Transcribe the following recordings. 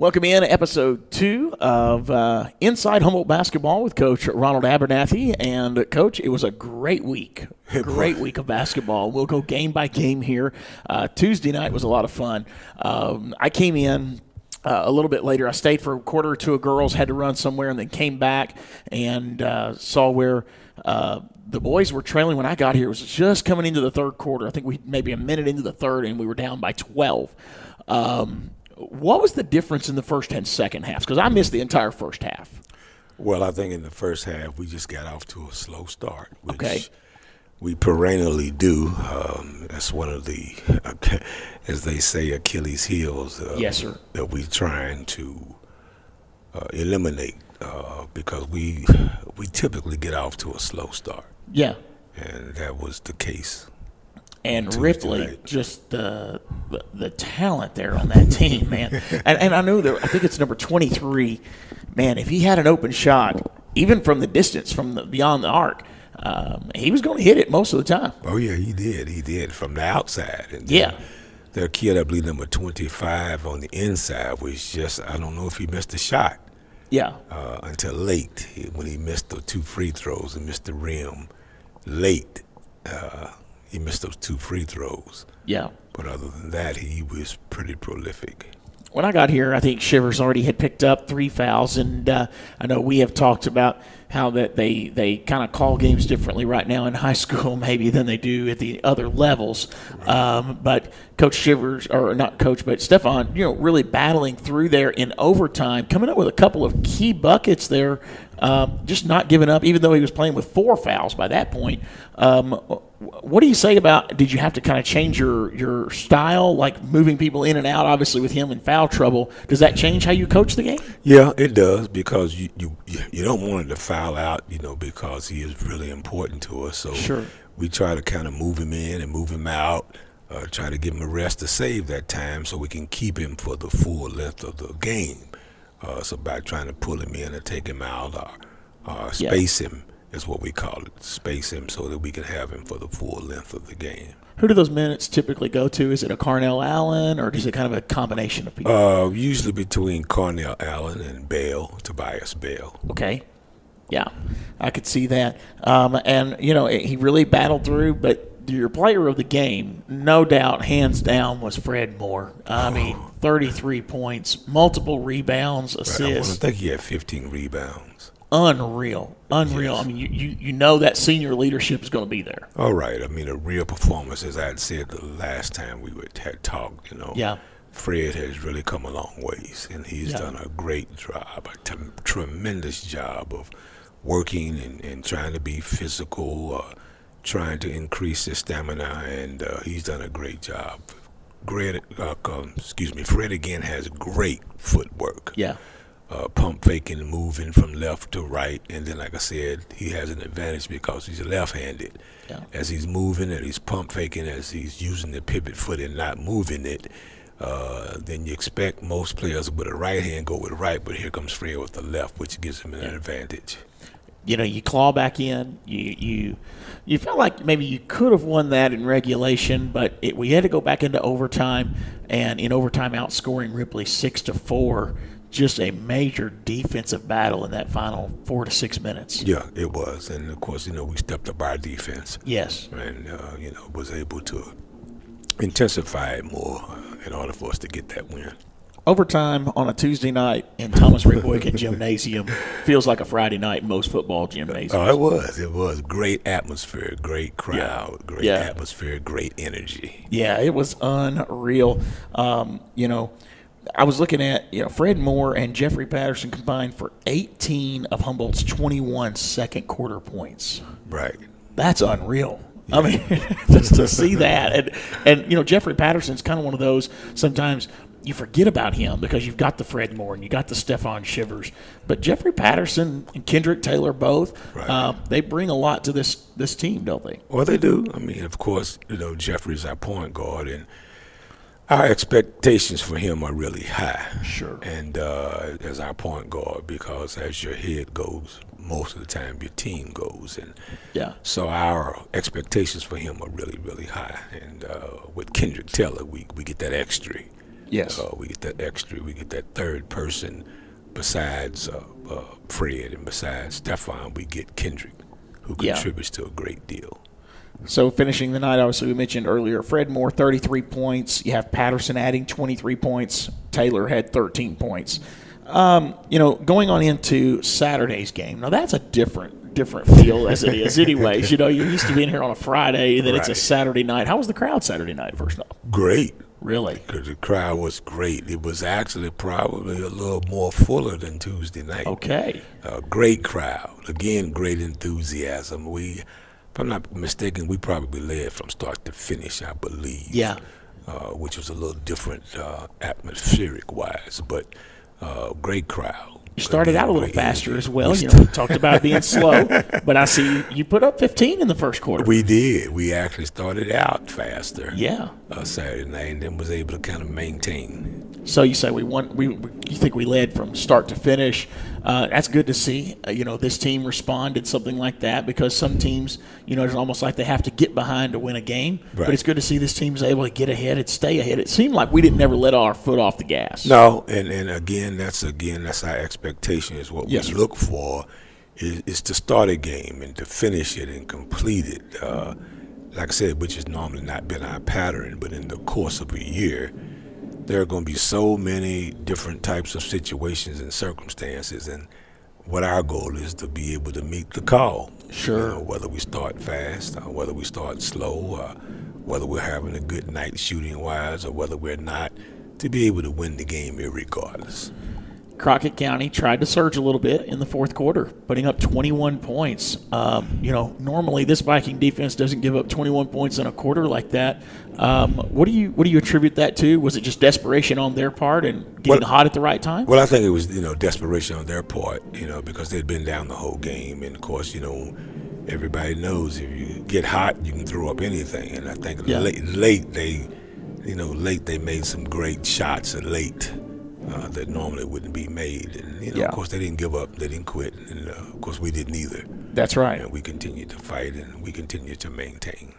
Welcome in episode 2 of Inside Humboldt Basketball with Coach Ronald Abernathy. And, Coach, it was a great week. Great week of basketball. We'll go game by game here. Tuesday night was a lot of fun. I came in a little bit later. I stayed for a quarter or two of girls, had to run somewhere, and then came back and saw where the boys were trailing when I got here. It was just coming into the third quarter. I think we maybe a minute into the third, and we were down by 12. What was the difference in the first and second halves? Because I missed the entire first half. Well, I think in the first half we just got off to a slow start, which we perennially do. That's one of the, as they say, Achilles' heels. Yes, sir. That we're trying to eliminate because we typically get off to a slow start. Yeah. And that was the case. And Ripley, just the talent there on that team, man. And I know that I think it's number 23. Man, if he had an open shot, even from the distance, beyond the arc, he was going to hit it most of the time. Oh yeah, he did. He did from the outside. And yeah. Their kid, I believe, number 25 on the inside was just, I don't know if he missed a shot. Yeah. Until late, when he missed the 2 free throws and missed the rim late. He missed those 2 free throws. Yeah. But other than that, he was pretty prolific. When I got here, I think Shivers already had picked up 3 fouls, and I know we have talked about how that they kind of call games differently right now in high school maybe than they do at the other levels. But Coach Shivers, or not Coach, but Stefan, really battling through there in overtime, coming up with a couple of key buckets there, just not giving up, even though he was playing with 4 fouls by that point. What do you say about, did you have to kind of change your style, like moving people in and out, obviously with him in foul trouble? Does that change how you coach the game? Yeah, it does, because you don't want him to foul out, because he is really important to us. So sure. We try to kind of move him in and move him out, try to give him a rest to save that time so we can keep him for the full length of the game. So by trying to pull him in and take him out or space him is what we call it, space him so that we can have him for the full length of the game. Who do those minutes typically go to? Is it a Carnell Allen, or is it kind of a combination of people? Usually between Carnell Allen and Tobias Bell. Okay. Yeah, I could see that. And, he really battled through, but your player of the game, no doubt, hands down, was Fred Moore. I mean, 33 points, multiple rebounds, assists. I think he had 15 rebounds. Unreal. Yes. I mean, you know that senior leadership is going to be there. All right. I mean, a real performance, as I had said the last time we had talked, Yeah. Fred has really come a long ways, and he's done a great job, a tremendous job of working and trying to be physical, trying to increase his stamina, and he's done a great job. Fred again has great footwork. Yeah. Pump faking and moving from left to right, and then, like I said, he has an advantage because he's left-handed. Yeah. As he's moving and he's pump faking, as he's using the pivot foot and not moving it, then you expect most players with a right hand go with right, but here comes Fred with the left, which gives him an advantage. You claw back in. You felt like maybe you could have won that in regulation, but we had to go back into overtime, and in overtime outscoring Ripley 6-4. Just a major defensive battle in that final 4 to 6 minutes. Yeah, it was, and of course, we stepped up our defense. Yes, and was able to intensify it more in order for us to get that win. Overtime on a Tuesday night in Thomas Rick Boykin Gymnasium feels like a Friday night in most football gymnasiums. Oh, it was great atmosphere, great crowd, great atmosphere, great energy. Yeah, it was unreal. I was looking at, Fred Moore and Jeffrey Patterson combined for 18 of Humboldt's 21 second quarter points. Right. That's unreal. Yeah. I mean, just to see that. And Jeffrey Patterson's kind of one of those, sometimes you forget about him because you've got the Fred Moore and you got the Stefan Shivers. But Jeffrey Patterson and Kendrick Taylor both, they bring a lot to this team, don't they? Well, they do. I mean, of course, Jeffrey's our point guard, and our expectations for him are really high. Sure. And as our point guard, because as your head goes, most of the time your team goes. And so our expectations for him are really, really high. And with Kendrick Taylor, we get that extra. Yes. We get that extra. We get that third person besides Fred and besides Stefan. We get Kendrick, who contributes to a great deal. So finishing the night, obviously we mentioned earlier, Fred Moore, 33 points. You have Patterson adding 23 points. Taylor had 13 points. Going on into Saturday's game, now that's a different feel as it is anyways. You're used to being here on a Friday, and then it's a Saturday night. How was the crowd Saturday night, first off? Great. Really? Because the crowd was great. It was actually probably a little more fuller than Tuesday night. Okay. Great crowd. Again, great enthusiasm. If I'm not mistaken, we probably led from start to finish, I believe. Yeah. Which was a little different atmospheric-wise, but great crowd. You started out a little faster as well. We talked about being slow, but I see you put up 15 in the first quarter. We did. We actually started out faster. Yeah. Saturday night, and then was able to kind of maintain. So you say we won. You think we led from start to finish? That's good to see. This team responded something like that, because some teams, it's almost like they have to get behind to win a game. Right. But it's good to see this team's able to get ahead and stay ahead. It seemed like we didn't never let our foot off the gas. No, and again that's our expectation. Is what we look for is to start a game and to finish it and complete it. Like I said, which has normally not been our pattern, but in the course of a year, there are going to be so many different types of situations and circumstances, and what our goal is to be able to meet the call. Sure. Whether we start fast or whether we start slow, or whether we're having a good night shooting-wise or whether we're not, to be able to win the game irregardless. Crockett County tried to surge a little bit in the fourth quarter, putting up 21 points. Normally this Viking defense doesn't give up 21 points in a quarter like that. What do you attribute that to? Was it just desperation on their part and getting hot at the right time? Well, I think it was desperation on their part, because they'd been down the whole game, and of course, everybody knows if you get hot, you can throw up anything. And I think late they made some great shots late. That normally wouldn't be made. And, of course, they didn't give up. They didn't quit. And, of course, we didn't either. That's right. And we continued to fight, and we continued to maintain.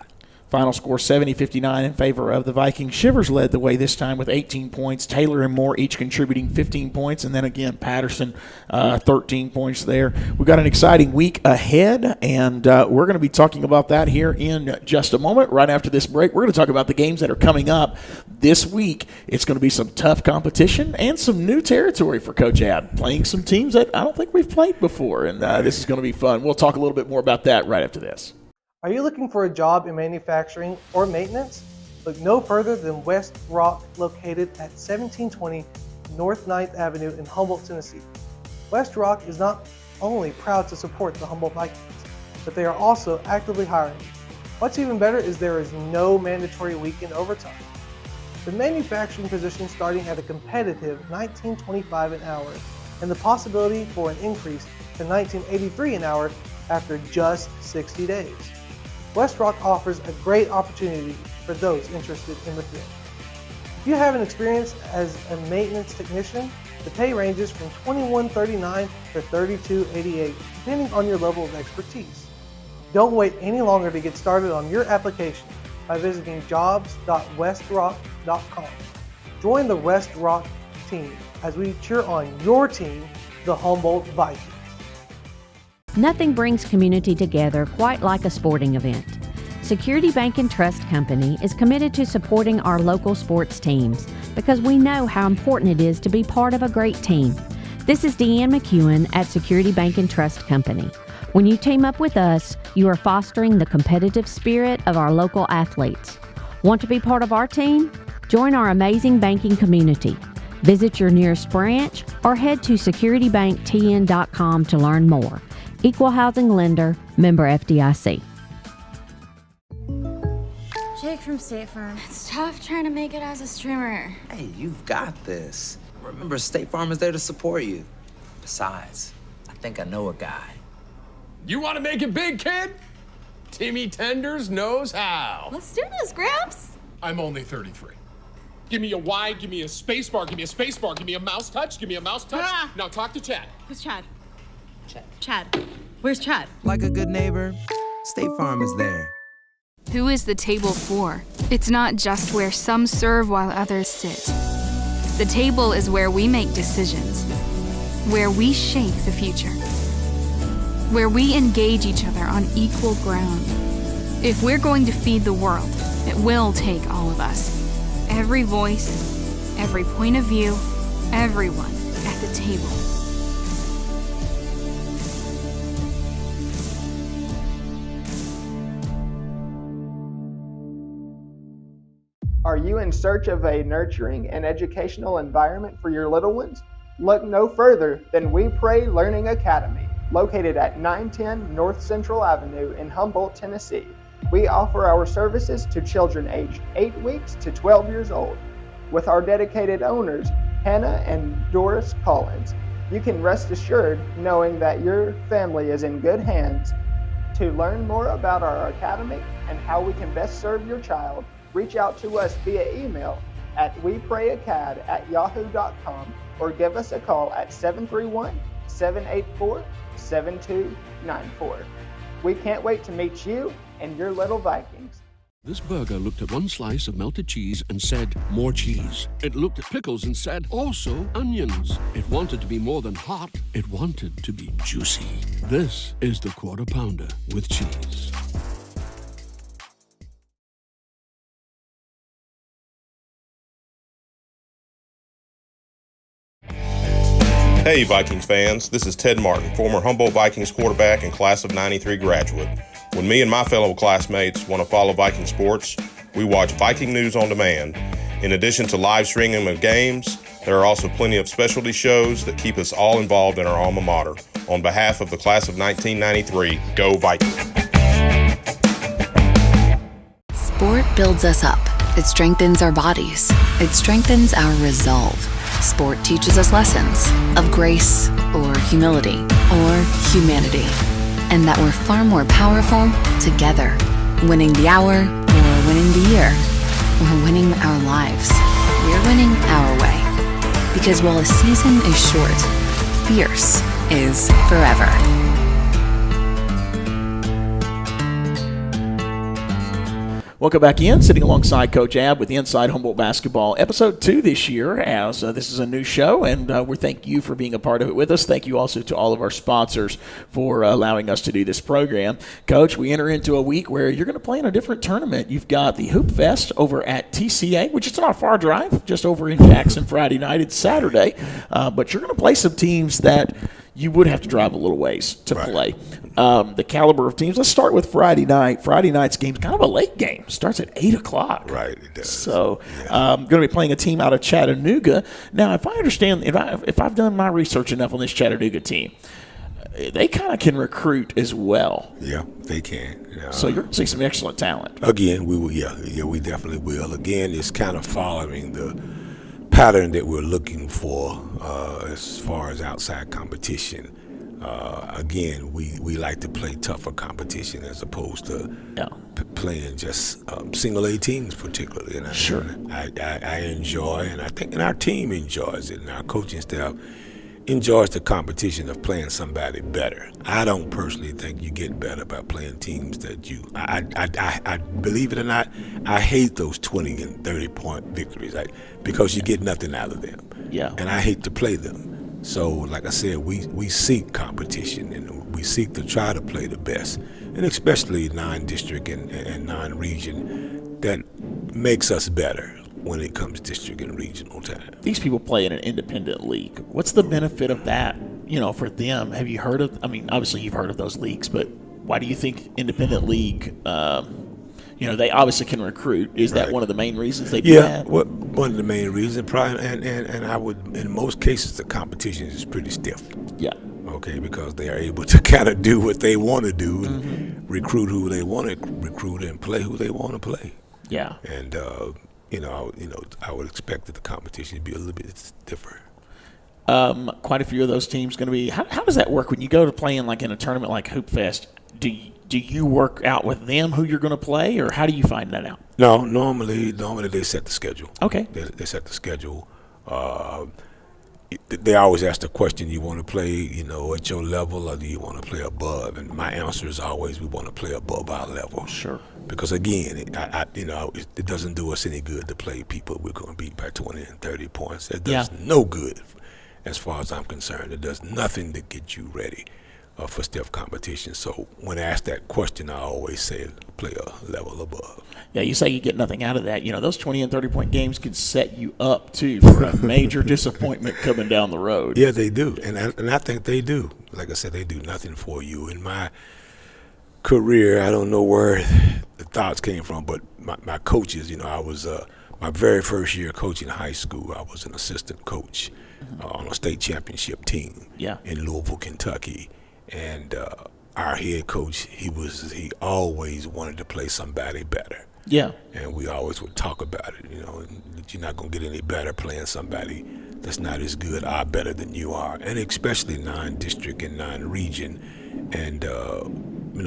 Final score 70-59 in favor of the Vikings. Shivers led the way this time with 18 points. Taylor and Moore each contributing 15 points. And then again, Patterson, 13 points there. We've got an exciting week ahead, and we're going to be talking about that here in just a moment. Right after this break, we're going to talk about the games that are coming up this week. It's going to be some tough competition and some new territory for Coach Ab, playing some teams that I don't think we've played before. And this is going to be fun. We'll talk a little bit more about that right after this. Are you looking for a job in manufacturing or maintenance? Look no further than West Rock, located at 1720 North 9th Avenue in Humboldt, Tennessee. West Rock is not only proud to support the Humboldt Vikings, but they are also actively hiring. What's even better is there is no mandatory weekend overtime. The manufacturing position starting at a competitive $19.25 an hour, and the possibility for an increase to $19.83 an hour after just 60 days. West Rock offers a great opportunity for those interested in the field. If you have an experience as a maintenance technician, the pay ranges from $21.39 to $32.88, depending on your level of expertise. Don't wait any longer to get started on your application by visiting jobs.westrock.com. Join the West Rock team as we cheer on your team, the Humboldt Vikings. Nothing brings community together quite like a sporting event. Security Bank and Trust Company is committed to supporting our local sports teams because we know how important it is to be part of a great team. This is Deanne McEwen at Security Bank and Trust Company. When you team up with us, you are fostering the competitive spirit of our local athletes. Want to be part of our team? Join our amazing banking community. Visit your nearest branch or head to securitybanktn.com to learn more. Equal housing lender, member FDIC. Jake from State Farm. It's tough trying to make it as a streamer. Hey, you've got this. Remember, State Farm is there to support you. Besides, I think I know a guy. You want to make it big, kid? Timmy Tenders knows how. Let's do this, Gramps. I'm only 33. Give me a Y, give me a space bar, give me a space bar, give me a mouse touch, give me a mouse touch. Ah. Now talk to Chad. Who's Chad? Chad. Where's Chad? Like a good neighbor, State Farm is there. Who is the table for? It's not just where some serve while others sit. The table is where we make decisions, where we shape the future, where we engage each other on equal ground. If we're going to feed the world, it will take all of us. Every voice, every point of view, everyone at the table. Are you in search of a nurturing and educational environment for your little ones? Look no further than We Pray Learning Academy, located at 910 North Central Avenue in Humboldt, Tennessee. We offer our services to children aged 8 weeks to 12 years old. With our dedicated owners, Hannah and Doris Collins, you can rest assured knowing that your family is in good hands. To learn more about our academy and how we can best serve your child, reach out to us via email at weprayacad@yahoo.com or give us a call at 731-784-7294. We can't wait to meet you and your little Vikings. This burger looked at one slice of melted cheese and said, more cheese. It looked at pickles and said, also onions. It wanted to be more than hot. It wanted to be juicy. This is the Quarter Pounder with cheese. Hey Vikings fans, this is Ted Martin, former Humboldt Vikings quarterback and class of '93 graduate. When me and my fellow classmates want to follow Viking sports, we watch Viking News on Demand. In addition to live streaming of games, there are also plenty of specialty shows that keep us all involved in our alma mater. On behalf of the class of 1993, go Vikings! Sport builds us up. It strengthens our bodies. It strengthens our resolve. Sport teaches us lessons of grace or humility or humanity, and that we're far more powerful together. Winning the hour or winning the year or winning our lives. We're winning our way. Because while a season is short, fierce is forever. Welcome back in, sitting alongside Coach Ab with Inside Humboldt Basketball, Episode 2 this year, as this is a new show, and we thank you for being a part of it with us. Thank you also to all of our sponsors for allowing us to do this program. Coach, we enter into a week where you're going to play in a different tournament. You've got the Hoop Fest over at TCA, which is not a far drive, just over in Jackson Friday night. It's Saturday, but you're going to play some teams that you would have to drive a little ways to play. The caliber of teams. Let's start with Friday night. Friday night's game is kind of a late game. Starts at 8 o'clock. Right, it does. So going to be playing a team out of Chattanooga. Now, if I understand, if I've done my research enough on this Chattanooga team, they kind of can recruit as well. Yeah, they can. So you're going to see some excellent talent. Again, we will. Yeah, we definitely will. Again, it's kind of following the pattern that we're looking for as far as outside competition. Again, we like to play tougher competition as opposed to playing just single A teams, particularly. And I enjoy, and I think, and our team enjoys it, and our coaching staff enjoys the competition of playing somebody better. I don't personally think you get better by playing teams that you. I believe it or not, I hate those 20 and 30 point victories, because you get nothing out of them. Yeah. And I hate to play them. So, like I said, we seek competition, and we seek to try to play the best, and especially non-district and non-region. That makes us better when it comes district and regional time. These people play in an independent league. What's the benefit of that, for them? Have you heard of, obviously you've heard of those leagues, but why do you think independent league, they obviously can recruit. Is that one of the main reasons they do that? Yeah, one of the main reasons, probably, and I would, in most cases, the competition is pretty stiff. Yeah. Okay, because they are able to kind of do what they want to do and recruit who they want to recruit and play who they want to play. Yeah. And, I would expect that the competition to be a little bit stiffer. Quite a few of those teams going to be. How does that work when you go to play in a tournament like Hoop Fest? Do you work out with them who you're going to play, or how do you find that out? No, normally they set the schedule. Okay. They set the schedule. They always ask the question: you want to play, at your level, or do you want to play above? And my answer is always, we want to play above our level. Sure. Because again, it doesn't do us any good to play people we're going to beat by 20 and 30 points. It does no good, as far as I'm concerned. It does nothing to get you ready for stiff competition. So when asked that question, I always say play a level above. Yeah, you say you get nothing out of that. Those 20 and 30-point games could set you up, too, for a major disappointment coming down the road. Yeah, they do. And I think they do. Like I said, they do nothing for you. In my career, I don't know where the thoughts came from, but my coaches, I was my very first year coaching high school, I was an assistant coach on a state championship team in Louisville, Kentucky. And our head coach, he always wanted to play somebody better. Yeah. And we always would talk about it, that you're not going to get any better playing somebody that's not as good or better than you are, and especially non-district and non-region. And,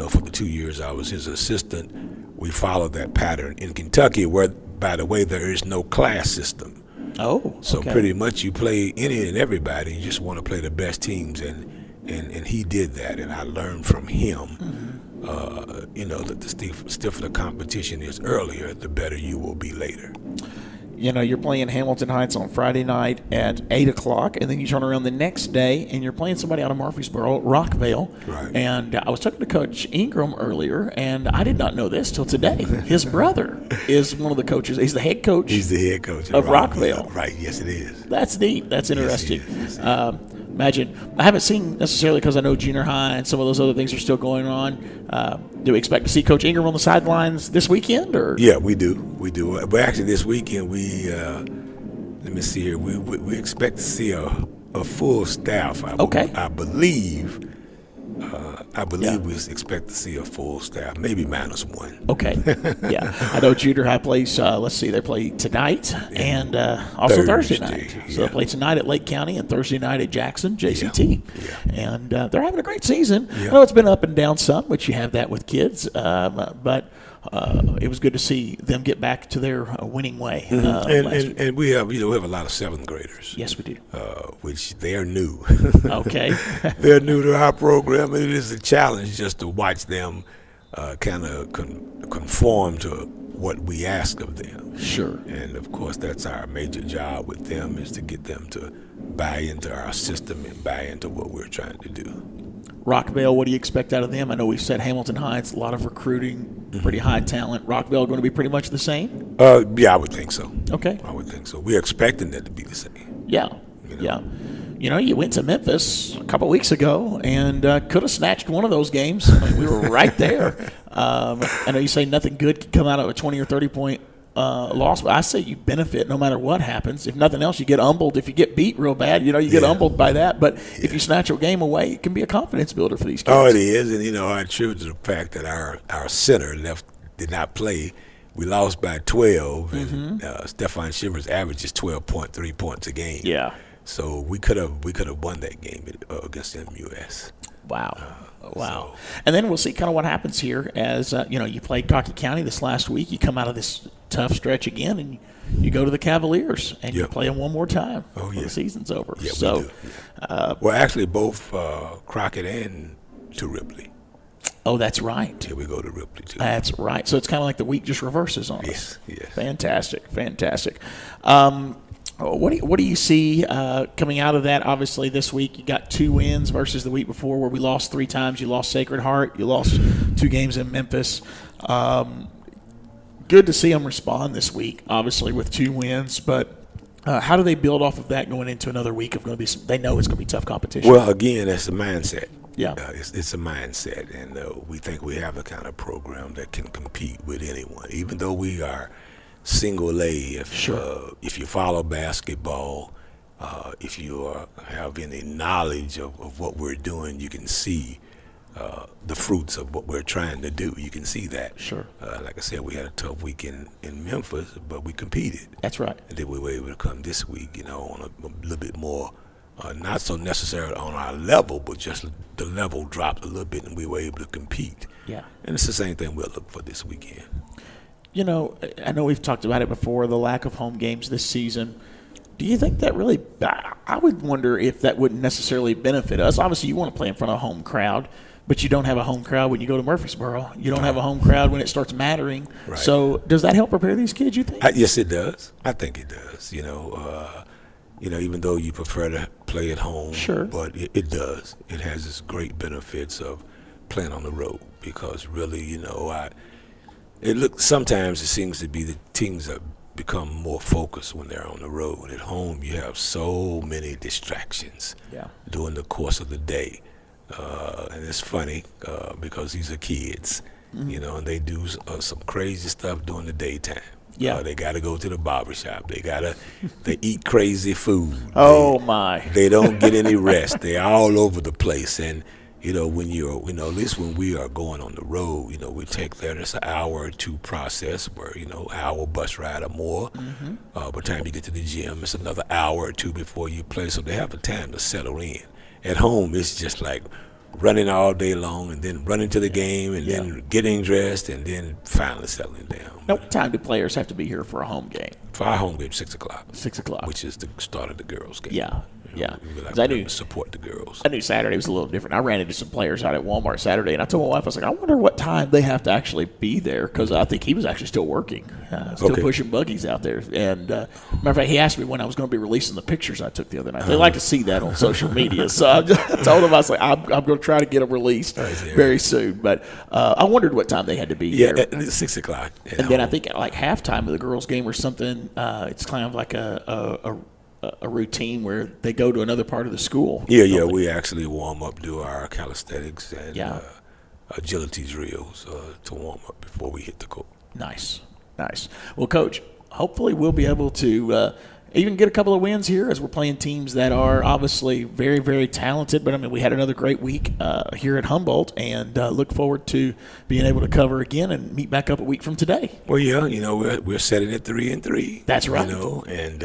for the 2 years I was his assistant, we followed that pattern in Kentucky where, by the way, there is no class system. Oh, so pretty much you play any and everybody. You just want to play the best teams, and he did that, and I learned from him. That the stiffer the competition is earlier, the better you will be later. You're playing Hamilton Heights on Friday night at 8 o'clock, and then you turn around the next day, and you're playing somebody out of Murfreesboro, Rockville. Right. And I was talking to Coach Ingram earlier, and I did not know this till today. His brother is one of the coaches. He's the head coach. He's the head coach of Rockville. Right, yes, it is. That's neat. That's interesting. Yes, Imagine, I haven't seen necessarily because I know junior high and some of those other things are still going on. Do we expect to see Coach Ingram on the sidelines this weekend? Or? Yeah, we do. But actually this weekend let me see here, we expect to see a full staff. I believe we expect to see a full staff, maybe minus one. Okay. Yeah. I know junior high plays, let's see, they play tonight and also Thursday night. So they play tonight at Lake County and Thursday night at Jackson, JCT. Yeah. And they're having a great season. I know it's been up and down some, which you have that with kids, but it was good to see them get back to their winning way. And we have we have a lot of seventh graders. Yes, we do. Which they are new. Okay. They're new to our program, and it is a challenge just to watch them kind of conform to what we ask of them. Sure. And of course, that's our major job with them, is to get them to buy into our system and buy into what we're trying to do. Rockville, what do you expect out of them? I know we've said Hamilton Heights, a lot of recruiting, pretty high talent. Rockville going to be pretty much the same? Yeah, I would think so. Okay. I would think so. We're expecting that to be the same. Yeah. Yeah. You went to Memphis a couple weeks ago and could have snatched one of those games. I mean, we were right there. I know you say nothing good can come out of a 20 or 30-point loss, but I say you benefit no matter what happens. If nothing else, you get humbled. If you get beat real bad, you get humbled by that. But if you snatch a game away, it can be a confidence builder for these kids. Oh, it is. And, I attribute to the fact that our center did not play. We lost by 12, and Stephon Shivers averages 12.3 points a game. Yeah. So we could have won that game against MUS. Wow. Wow. And then we'll see kind of what happens here as, you played Cockett County this last week. You come out of this tough stretch again, and you go to the Cavaliers, and you play them one more time before the season's over. Yeah, so, we do. Well, actually, both Crockett and to Ripley. Oh, that's right. Yeah, we go to Ripley, too. That's right. So it's kind of like the week just reverses on us. Yes. Fantastic. What do you see coming out of that? Obviously, this week you got 2 wins versus the week before where we lost 3 times. You lost Sacred Heart. You lost 2 games in Memphis. Good to see them respond this week, obviously, with 2 wins. But how do they build off of that going into another week of going to be? They know it's going to be tough competition. Well, again, that's a mindset. Yeah, it's a mindset, and we think we have the kind of program that can compete with anyone, even though we are single A. If you follow basketball, if you have any knowledge of what we're doing, you can see the fruits of what we're trying to do. You can see that. Sure. Like I said, we had a tough week in Memphis, but we competed. That's right. And then we were able to come this week, on a little bit more, not so necessarily on our level, but just the level dropped a little bit, and we were able to compete. Yeah. And it's the same thing we'll look for this weekend. I know we've talked about it before, the lack of home games this season. Do you think that really – I would wonder if that wouldn't necessarily benefit us. Obviously, you want to play in front of a home crowd, but you don't have a home crowd when you go to Murfreesboro. You don't have a home crowd when it starts mattering. Right. So does that help prepare these kids, you think? Yes, it does. I think it does. Even though you prefer to play at home, sure, but it does. It has its great benefits of playing on the road because really, sometimes it seems to be the teams that become more focused when they're on the road. At home, you have so many distractions during the course of the day. And it's funny because these are kids, and they do some crazy stuff during the daytime. Yeah, they got to go to the barbershop. They eat crazy food. My! They don't get any rest. They're all over the place. And when at least when we are going on the road, we take there. It's an hour or two process where hour bus ride or more. By the time you get to the gym, it's another hour or two before you play. So they have the time to settle in. At home, it's just like running all day long and then running to the game and then getting dressed and then finally settling down. What time do players have to be here for a home game? For our home game, 6 o'clock. 6 o'clock. Which is the start of the girls' game. Yeah. We like to support the girls. I knew Saturday was a little different. I ran into some players out at Walmart Saturday, and I told my wife, I was like, I wonder what time they have to actually be there, because I think he was actually still working, pushing buggies out there. And matter of fact, he asked me when I was going to be releasing the pictures I took the other night. They like to see that on social media. So I told him, I was like, I'm going to try to get them released very soon. But I wondered what time they had to be there. Yeah, at 6 o'clock. And then I think at like halftime of the girls' game or something, it's kind of like a routine where they go to another part of the school. Yeah, we actually warm up, do our calisthenics and agility drills to warm up before we hit the court. Nice. Well, Coach, hopefully we'll be able to even get a couple of wins here as we're playing teams that are obviously very, very talented. But, we had another great week here at Humboldt, and look forward to being able to cover again and meet back up a week from today. Well, we're setting at 3-3. That's right. And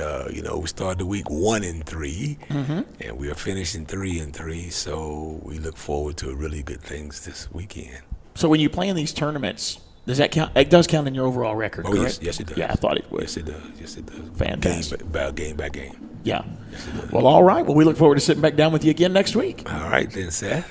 we started the week 1-3, and we are finishing 3-3. So we look forward to really good things this weekend. So when you play in these tournaments, does that count? It does count in your overall record, correct? Yes, it does. Yeah, I thought it would. Yes, it does. Fantastic. Game by game. Yeah. Yes, it does. Well, all right. Well, we look forward to sitting back down with you again next week. All right then, Seth.